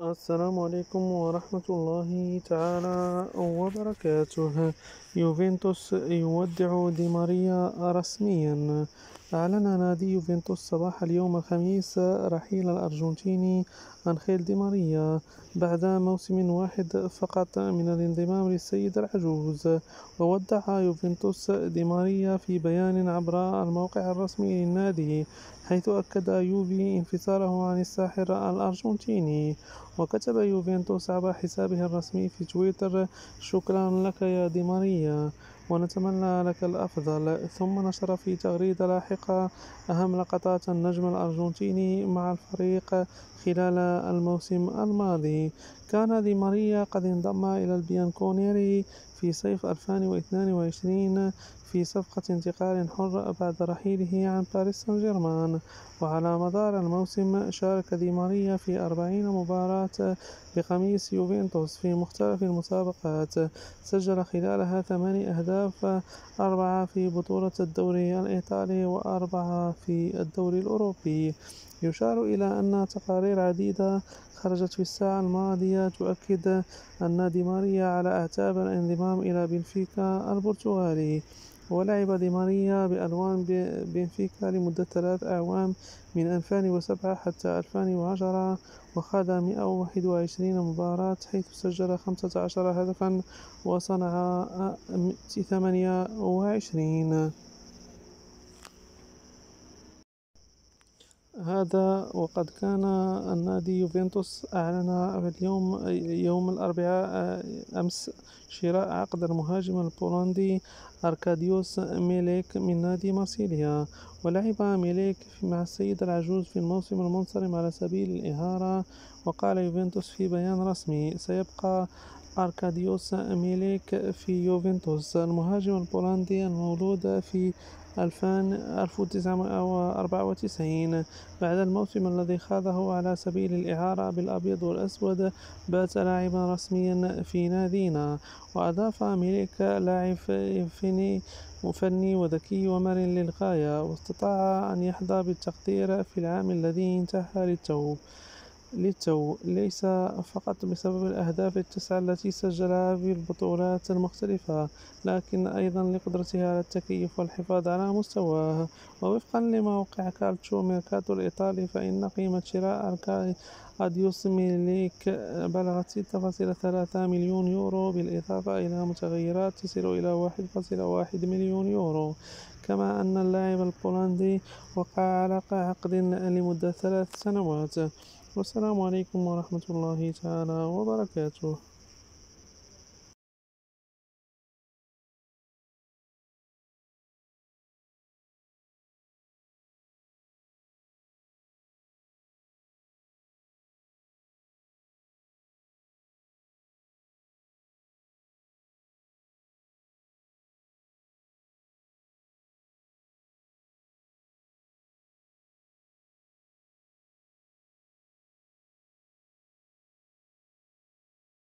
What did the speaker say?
السلام عليكم ورحمة الله تعالى وبركاته. يوفنتوس يودع دي ماريا رسميا. أعلن نادي يوفنتوس صباح اليوم الخميس رحيل الأرجنتيني أنخيل دي ماريا بعد موسم واحد فقط من الانضمام للسيد العجوز. وودع يوفنتوس دي ماريا في بيان عبر الموقع الرسمي للنادي، حيث أكد يوفي انفصاله عن الساحر الأرجنتيني. وكتب يوفنتوس عبر حسابه الرسمي في تويتر: شكرا لك يا دي ماريا، ونتمنى لك الأفضل. ثم نشر في تغريدة لاحقة أهم لقطات النجم الأرجنتيني مع الفريق خلال الموسم الماضي. كان دي ماريا قد انضم إلى البيانكونيري في صيف 2022 في صفقة انتقال حر بعد رحيله عن باريس سان جيرمان. وعلى مدار الموسم شارك دي ماريا في 40 مباراة بقميص يوفنتوس في مختلف المسابقات، سجل خلالها 8 أهداف، 4 في بطولة الدوري الإيطالي و4 في الدوري الأوروبي. يشار إلى أن تقارير عديدة خرجت في الساعة الماضية تؤكد أن دي ماريا على أعتاب الانضمام إلى بنفيكا البرتغالي. ولعب دي ماريا بألوان بنفيكا لمدة 3 أعوام من 2007 حتى 2010، وخاض 121 مباراة حيث سجل 15 هدفا وصنع 28. هذا وقد كان النادي يوفنتوس أعلن اليوم يوم الأربعاء أمس شراء عقد المهاجم البولندي أركاديوس ميليك من نادي مارسيليا. ولعب ميليك مع السيد العجوز في الموسم المنصرم على سبيل الإعارة. وقال يوفنتوس في بيان رسمي: سيبقى أركاديوس ميليك في يوفنتوس. المهاجم البولندي المولود في 1994 بعد الموسم الذي خاضه على سبيل الإعارة بالأبيض والأسود بات لاعبا رسميا في نادينا. وأضاف: ميليك لاعب فني وذكي ومرن للغاية، واستطاع أن يحظى بالتقدير في العام الذي انتهى للتو ليس فقط بسبب الأهداف التسعة التي سجلها في البطولات المختلفة، لكن أيضا لقدرته على التكيف والحفاظ على مستواه. ووفقا لموقع كالتشو ميركاتو الإيطالي، فإن قيمة شراء أديوس ميليك بلغت 6.3 مليون يورو، بالإضافة إلى متغيرات تصل إلى 1.1 مليون يورو. كما أن اللاعب البولندي وقع على عقد لمدة 3 سنوات. والسلام عليكم ورحمة الله تعالى وبركاته.